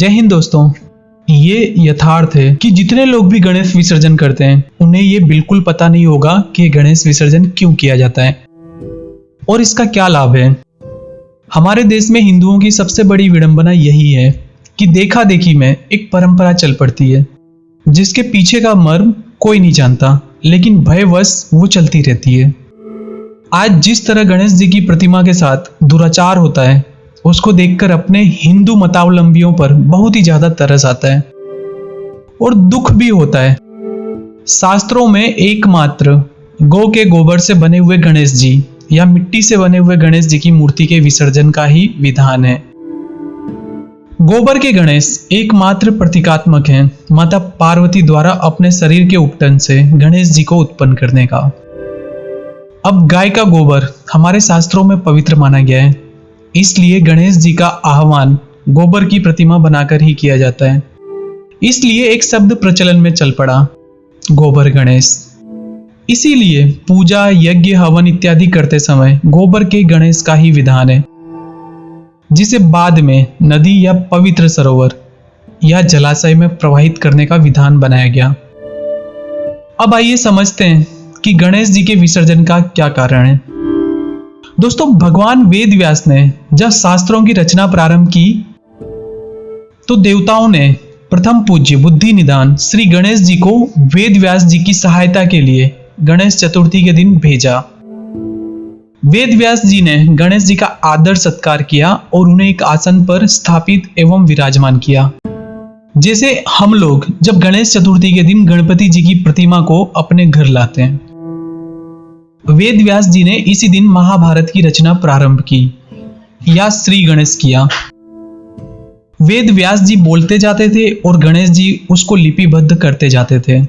जय हिंद दोस्तों। ये यथार्थ है कि जितने लोग भी गणेश विसर्जन करते हैं उन्हें ये बिल्कुल पता नहीं होगा कि गणेश विसर्जन क्यों किया जाता है और इसका क्या लाभ है। हमारे देश में हिंदुओं की सबसे बड़ी विडंबना यही है कि देखा देखी में एक परंपरा चल पड़ती है जिसके पीछे का मर्म कोई नहीं जानता, लेकिन भयवश वो चलती रहती है। आज जिस तरह गणेश जी की प्रतिमा के साथ दुराचार होता है उसको देखकर अपने हिंदू मतावलंबियों पर बहुत ही ज्यादा तरस आता है और दुख भी होता है। शास्त्रों में एकमात्र गौ के गोबर से बने हुए गणेश जी या मिट्टी से बने हुए गणेश जी की मूर्ति के विसर्जन का ही विधान है। गोबर के गणेश एकमात्र प्रतीकात्मक हैं माता पार्वती द्वारा अपने शरीर के उपटन से गणेश जी को उत्पन्न करने का। अब गाय का गोबर हमारे शास्त्रों में पवित्र माना गया है, इसलिए गणेश जी का आह्वान गोबर की प्रतिमा बनाकर ही किया जाता है। इसलिए एक शब्द प्रचलन में चल पड़ा, गोबर गणेश। इसीलिए पूजा, यज्ञ, हवन इत्यादि करते समय गोबर के गणेश का ही विधान है, जिसे बाद में नदी या पवित्र सरोवर या जलाशय में प्रवाहित करने का विधान बनाया गया। अब आइए समझते हैं कि गणेश जी के विसर्जन का क्या कारण है। दोस्तों, भगवान वेद व्यास ने जब शास्त्रों की रचना प्रारंभ की तो देवताओं ने प्रथम पूज्य बुद्धि निदान श्री गणेश जी को वेद व्यास जी की सहायता के लिए गणेश चतुर्थी के दिन भेजा। वेद व्यास जी ने गणेश जी का आदर सत्कार किया और उन्हें एक आसन पर स्थापित एवं विराजमान किया। जैसे हम लोग जब गणेश चतुर्थी के दिन गणपति जी की प्रतिमा को अपने घर लाते हैं, वेद व्यास जी ने इसी दिन महाभारत की रचना प्रारंभ की या श्री गणेश किया। वेद व्यास जी बोलते जाते थे और गणेश जी उसको लिपिबद्ध करते जाते थे।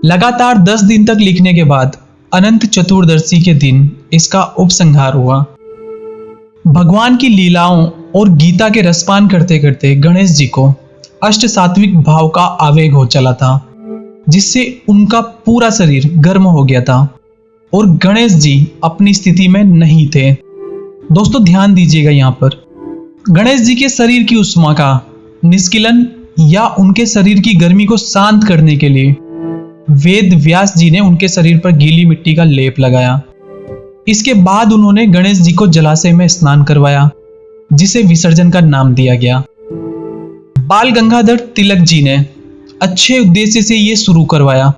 लगातार 10 दिन तक लिखने के बाद अनंत चतुर्दशी के दिन इसका उपसंहार हुआ। भगवान की लीलाओं और गीता के रसपान करते करते गणेश जी को अष्ट सात्विक भाव का आवेग हो चला था, जिससे उनका पूरा शरीर गर्म हो गया था और गणेश जी अपनी स्थिति में नहीं थे। दोस्तों, ध्यान दीजिएगा, यहाँ पर गणेश जी के शरीर की उष्मा का निष्किलन या उनके शरीर की गर्मी को शांत करने के लिए वेद व्यास जी ने उनके शरीर पर गीली मिट्टी का लेप लगाया। इसके बाद उन्होंने गणेश जी को जलाशय में स्नान करवाया, जिसे विसर्जन का नाम दिया गया। बाल गंगाधर तिलक जी ने अच्छे उद्देश्य से ये शुरू करवाया,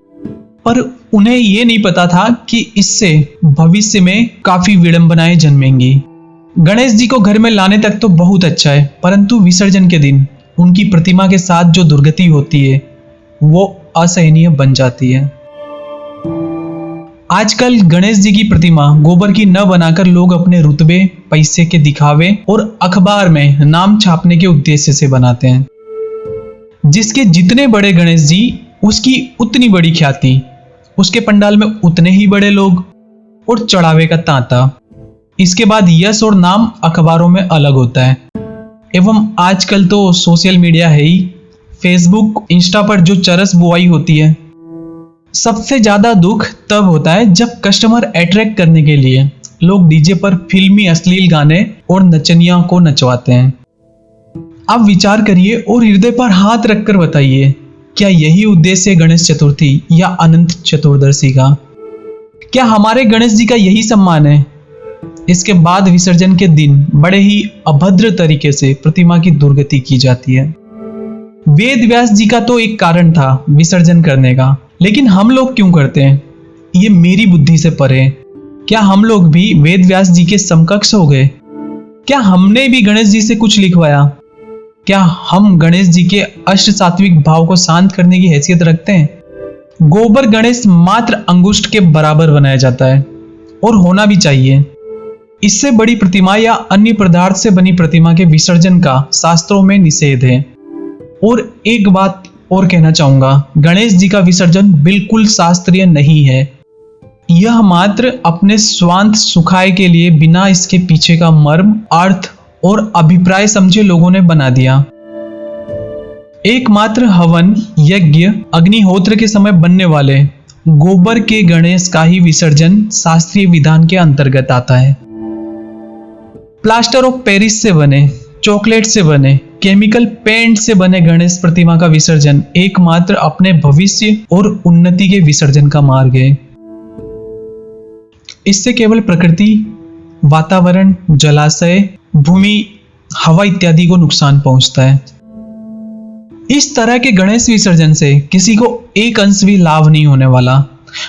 पर उन्हें ये नहीं पता था कि इससे भविष्य में काफी विडंबनाएं जन्मेंगी। गणेश जी को घर में लाने तक तो बहुत अच्छा है, परंतु विसर्जन के दिन उनकी प्रतिमा के साथ जो दुर्गति होती है वो असहनीय बन जाती है। आजकल गणेश जी की प्रतिमा गोबर की न बनाकर लोग अपने रुतबे, पैसे के दिखावे और अखबार में नाम छापने के उद्देश्य से बनाते हैं। जिसके जितने बड़े गणेश जी उसकी उतनी बड़ी ख्याति, उसके पंडाल में उतने ही बड़े लोग और चढ़ावे का तांता। इसके बाद यश और नाम अखबारों में अलग होता है। एवं आजकल तो सोशल मीडिया है ही, फेसबुक, इंस्टा पर जो चरस बुआई होती है। सबसे ज्यादा दुख तब होता है जब कस्टमर अट्रैक्ट करने के लिए लोग डीजे पर फिल्मी अश्लील गाने और नचनिया को नचवाते हैं। आप विचार करिए और हृदय पर हाथ रखकर बताइए, क्या यही उद्देश्य है गणेश चतुर्थी या अनंत चतुर्दशी का? क्या हमारे गणेश जी का यही सम्मान है? इसके बाद विसर्जन के दिन बड़े ही अभद्र तरीके से प्रतिमा की दुर्गति की जाती है। वेद व्यास जी का तो एक कारण था विसर्जन करने का, लेकिन हम लोग क्यों करते हैं? ये मेरी बुद्धि से परे है। क्या हम लोग भी वेद व्यास जी के समकक्ष हो गए? क्या हमने भी गणेश जी से कुछ लिखवाया? क्या हम गणेश जी के अष्ट सात्विक भाव को शांत करने की हैसियत रखते हैं? गोबर गणेश मात्र अंगुष्ठ के बराबर बनाया जाता है और होना भी चाहिए। इससे बड़ी प्रतिमा या अन्य पदार्थ से बनी प्रतिमा के विसर्जन का शास्त्रों में निषेध है। और एक बात और कहना चाहूंगा, गणेश जी का विसर्जन बिल्कुल शास्त्रीय नहीं है। यह मात्र अपने स्वांत सुखाय के लिए बिना इसके पीछे का मर्म, अर्थ और अभिप्राय समझे लोगों ने बना दिया। एकमात्र हवन, यज्ञ, अग्निहोत्र के समय बनने वाले गोबर के गणेश का ही विसर्जन शास्त्रीय विधान के अंतर्गत आता है। प्लास्टर ऑफ पेरिस से बने, चॉकलेट से बने केमिकल पेंट से बने गणेश प्रतिमा का विसर्जन एकमात्र अपने भविष्य और उन्नति के विसर्जन का मार्ग है। इससे केवल प्रकृति, वातावरण, जलाशय, भूमि, हवा इत्यादि को नुकसान पहुंचता है। इस तरह के गणेश विसर्जन से किसी को एक अंश भी लाभ नहीं होने वाला।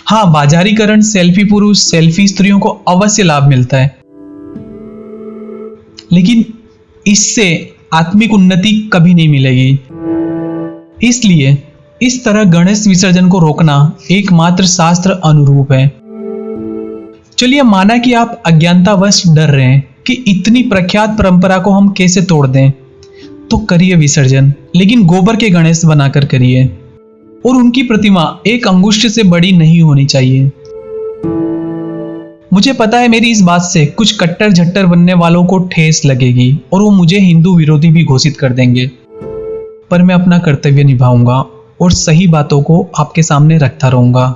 हाँ, बाजारीकरण, सेल्फी पुरुष, सेल्फी स्त्रियों को अवश्य लाभ मिलता है, लेकिन इससे आत्मिक उन्नति कभी नहीं मिलेगी। इसलिए इस तरह गणेश विसर्जन को रोकना एकमात्र शास्त्र अनुरूप है। चलिए माना कि आप अज्ञानतावश डर रहे हैं कि इतनी प्रख्यात परंपरा को हम कैसे तोड़ दें, तो करिए विसर्जन, लेकिन गोबर के गणेश बनाकर करिए और उनकी प्रतिमा एक अंगुष्ठ से बड़ी नहीं होनी चाहिए। मुझे पता है मेरी इस बात से कुछ कट्टर झट्टर बनने वालों को ठेस लगेगी और वो मुझे हिंदू विरोधी भी घोषित कर देंगे, पर मैं अपना कर्तव्य निभाऊंगा और सही बातों को आपके सामने रखता रहूंगा।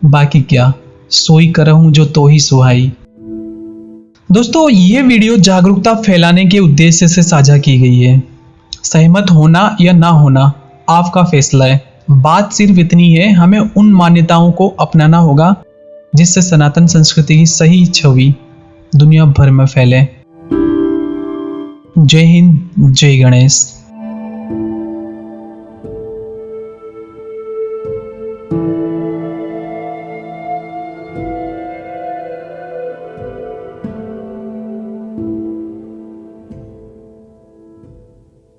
बाकी क्या, सोई करहूं जो तो ही सुहाई। दोस्तों, ये वीडियो जागरूकता फैलाने के उद्देश्य से साझा की गई है। सहमत होना या ना होना आपका फैसला है। बात सिर्फ इतनी है, हमें उन मान्यताओं को अपनाना होगा जिससे सनातन संस्कृति की सही छवि दुनिया भर में फैले। जय हिंद, जय गणेश।